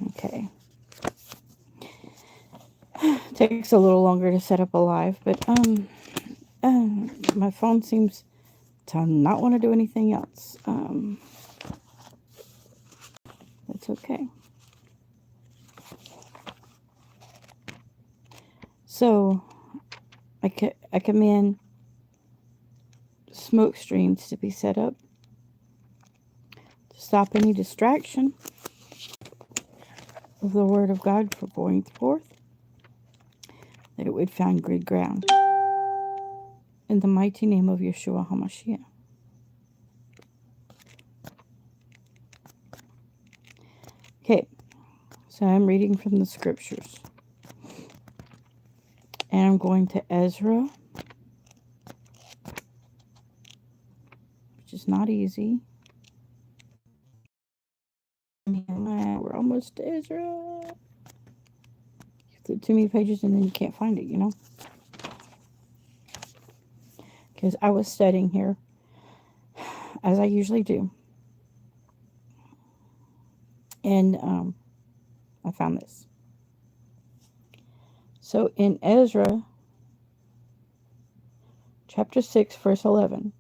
Okay. Takes a little longer to set up a live, but my phone seems to not want to do anything else. That's okay. So I command smoke streams to be set up to stop any distraction of the word of God from going forth, that it would find good ground. In the mighty name of Yeshua HaMashiach. Okay, so I'm reading from the scriptures. And I'm going to Ezra, which is not easy. We're almost to Ezra. You flip too many pages and then you can't find it, you know? Because I was studying here, as I usually do. And I found this. So in Ezra, chapter 6, verse 11,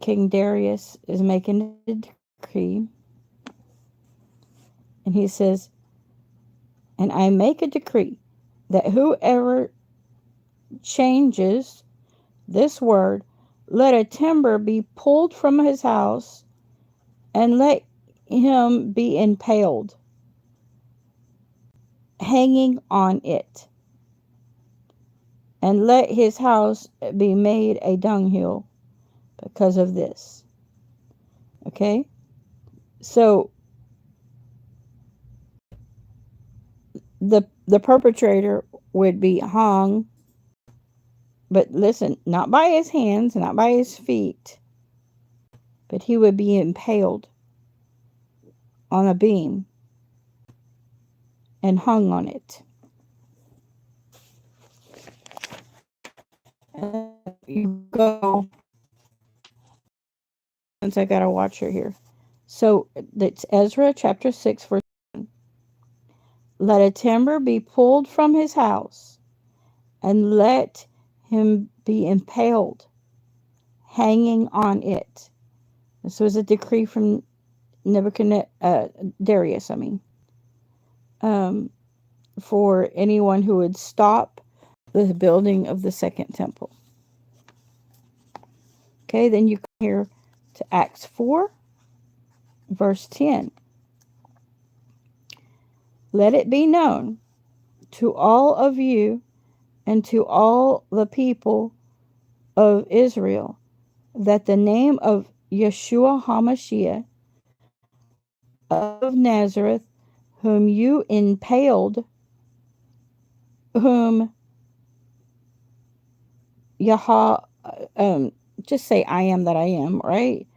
King Darius is making a decree. And he says, and I make a decree that whoever changes this word, let a timber be pulled from his house, and let him be impaled, hanging on it, and let his house be made a dunghill because of this. Okay? So the perpetrator would be hung, but listen, not by his hands, not by his feet, but he would be impaled on a beam and hung on it. You go, since I got a watcher here. So that's Ezra chapter 6, verse 1. Let a timber be pulled from his house, and let him be impaled, hanging on it. This was a decree from Darius, for anyone who would stop the building of the second temple. Okay, then you come here to Acts 4, verse 10. Let it be known to all of you and to all the people of Israel that the name of Yeshua HaMashiach of Nazareth, whom you impaled, whom Yah, just say I am that I am, right?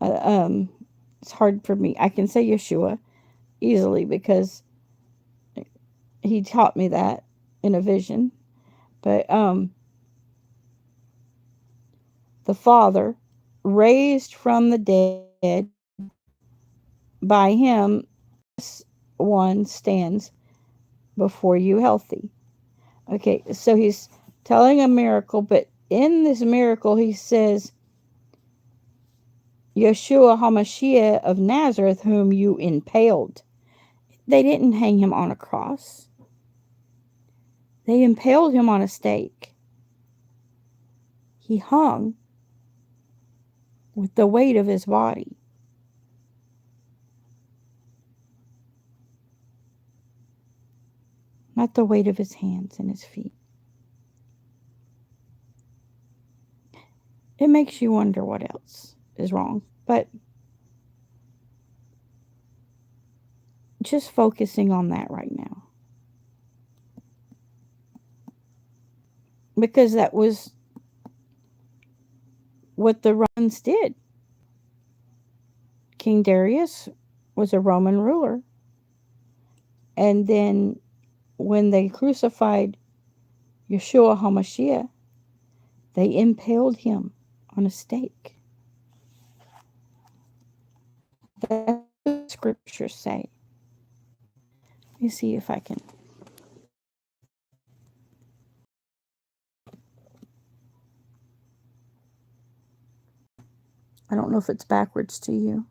It's hard for me. I can say Yeshua easily because he taught me that in a vision. But the Father raised from the dead, by him this one stands before you healthy. Okay, so he's telling a miracle, but in this miracle he says, Yeshua HaMashiach of Nazareth, whom you impaled. They didn't hang him on a cross. They impaled him on a stake. He hung with the weight of his body. Not the weight of his hands and his feet. It makes you wonder what else is wrong. But just focusing on that right now. Because that was what the Romans did. King Darius was a Roman ruler. And then when they crucified Yeshua HaMashiach, they impaled him on a stake. That's what the scriptures say. Let me see if I can. I don't know if it's backwards to you.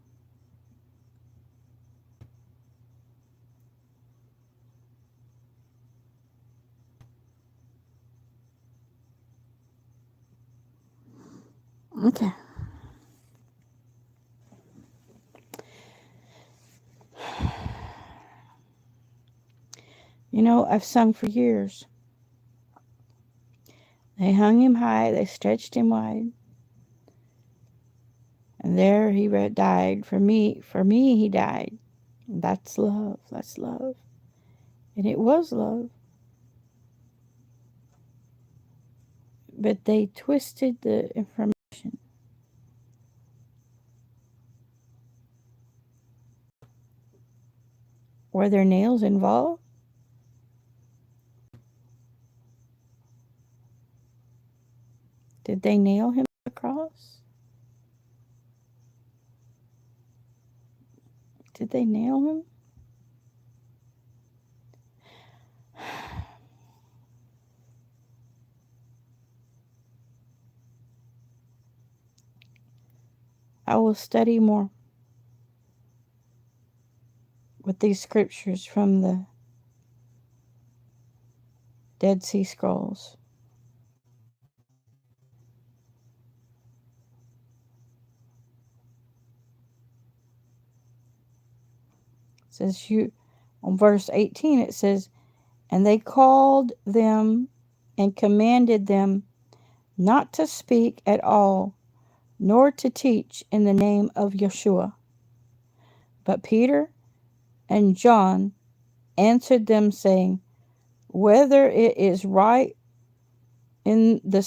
Okay. You know, I've sung for years. They hung him high, they stretched him wide, and there he died. For me, he died. That's love, that's love. And it was love. But they twisted the information. Were there nails involved? Did they nail him to the cross? Did they nail him? I will study more with these scriptures from the Dead Sea Scrolls. It says on verse 18 it says, and they called them and commanded them not to speak at all, nor to teach in the name of Jeshua. But Peter and John answered them, saying, whether it is right in the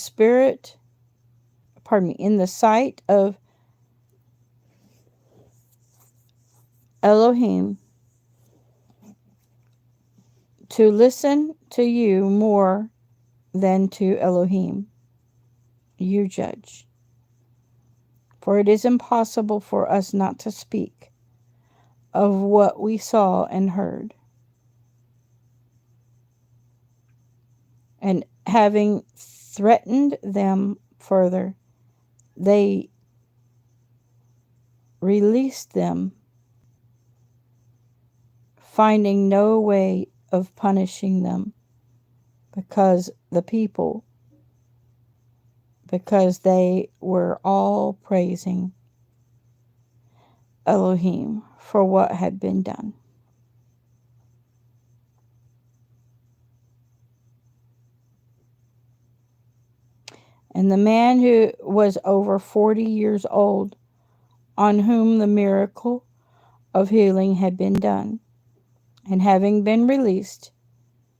in the sight of Elohim to listen to you more than to Elohim, you judge. For it is impossible for us not to speak of what we saw and heard. And having threatened them further, they released them, finding no way of punishing them because they were all praising Elohim for what had been done. And the man who was over 40 years old, on whom the miracle of healing had been done, and having been released,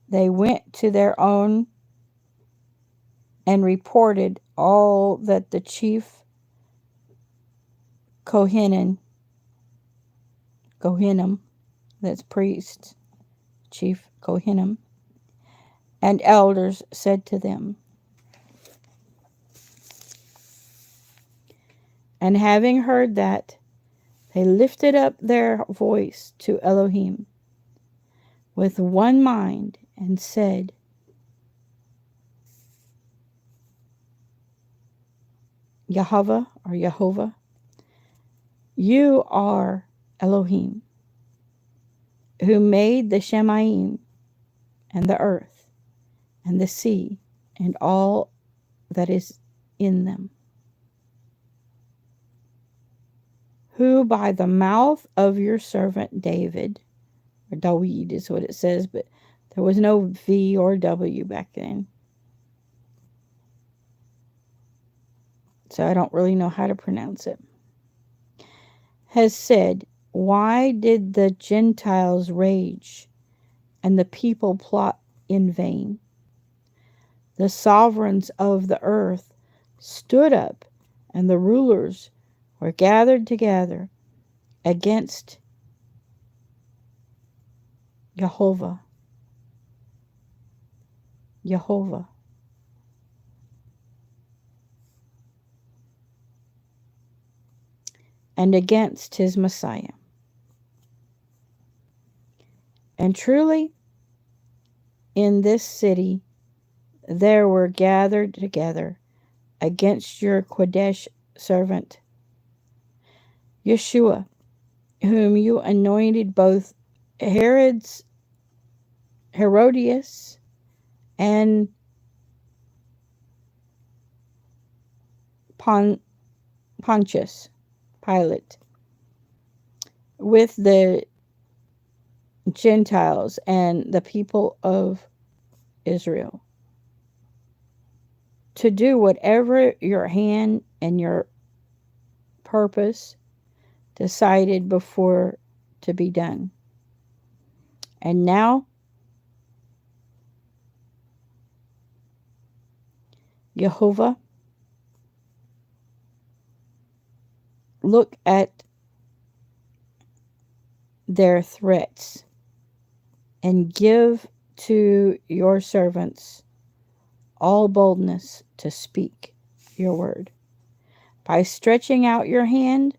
they went to their own and reported all that the chief Kohanim, that's priests, chief Kohanim, and elders said to them. And having heard that, they lifted up their voice to Elohim with one mind and said, Yehovah, you are Elohim, who made the Shemayim and the earth and the sea and all that is in them, who by the mouth of your servant David, or Dawid is what it says, but there was no V or W back then, so I don't really know how to pronounce it, has said, why did the Gentiles rage and the people plot in vain? The sovereigns of the earth stood up, and the rulers were gathered together against Jehovah. and against his Messiah. And truly, in this city there were gathered together against your Kodesh servant Jeshua, whom you anointed both Herodias and Pontius Pilate with the Gentiles and the people of Israel, to do whatever your hand and your purpose decided before to be done. And now, Jehovah, look at their threats and give to your servants all boldness to speak your word, by stretching out your hand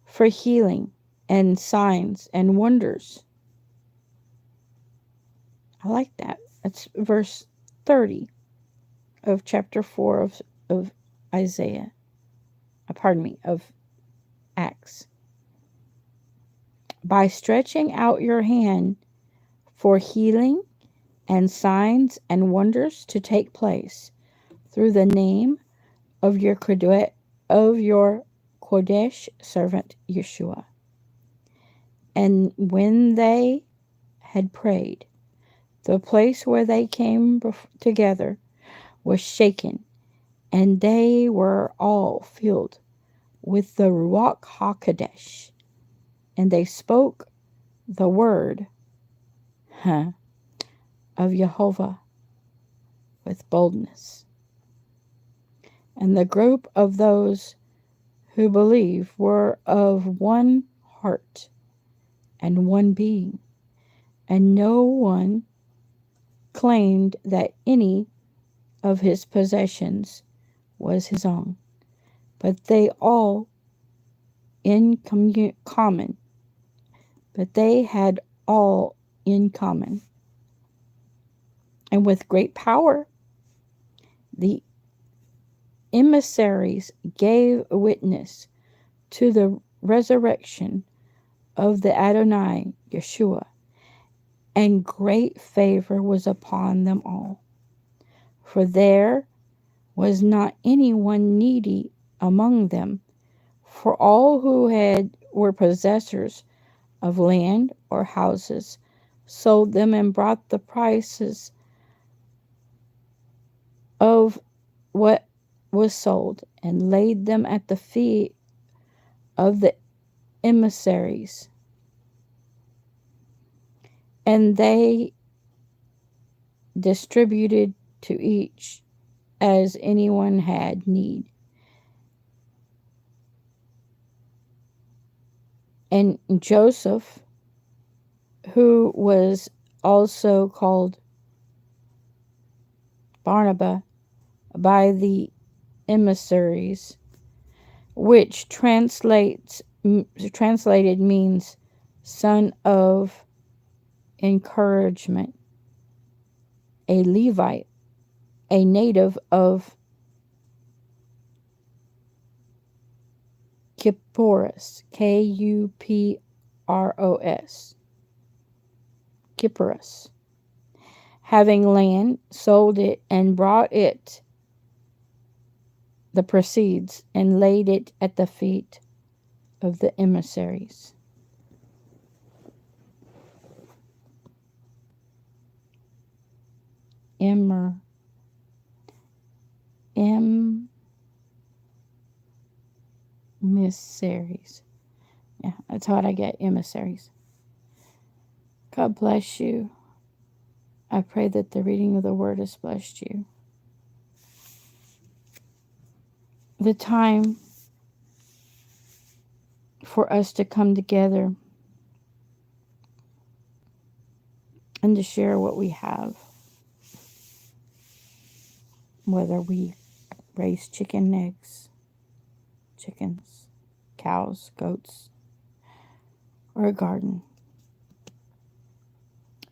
for healing and signs and wonders. I like that. That's verse 30 of chapter 4 of Isaiah. Of Acts. By stretching out your hand for healing and signs and wonders to take place through the name of your Kodesh servant Yeshua. And when they had prayed, the place where they came together was shaken, and they were all filled with the Ruach HaKodesh, and they spoke the word of Jehovah with boldness. And the group of those who believed were of one heart and one being, and no one claimed that any of his possessions was his own, but they all in common. But they had all in common. And with great power, the emissaries gave witness to the resurrection of the Adonai Yeshua, and great favor was upon them all. For there was not anyone needy among them, for all who were possessors of land or houses sold them and brought the prices of what was sold and laid them at the feet of the emissaries, and they distributed to each as anyone had need. And Joseph, who was also called Barnabas by the emissaries, which translated means son of encouragement, a Levite, a native of Kypros, Kupros, Kypros, having land, sold it and brought it the proceeds and laid it at the feet of the emissaries. Emissaries. Yeah, that's how I get emissaries. God bless you. I pray that the reading of the word has blessed you. The time for us to come together and to share what we have, whether we raise chickens, cows, goats, or a garden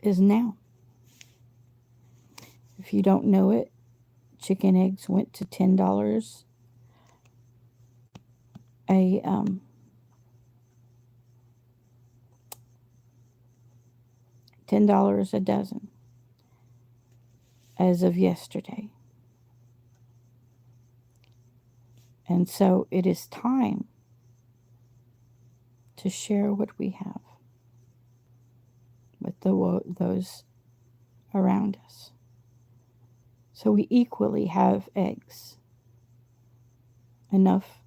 is now. If you don't know it, chicken eggs went to $10 a $10 a dozen as of yesterday. And so it is time to share what we have with those around us. So we equally have eggs, enough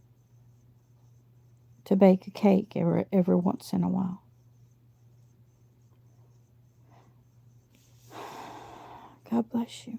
to bake a cake every once in a while. God bless you.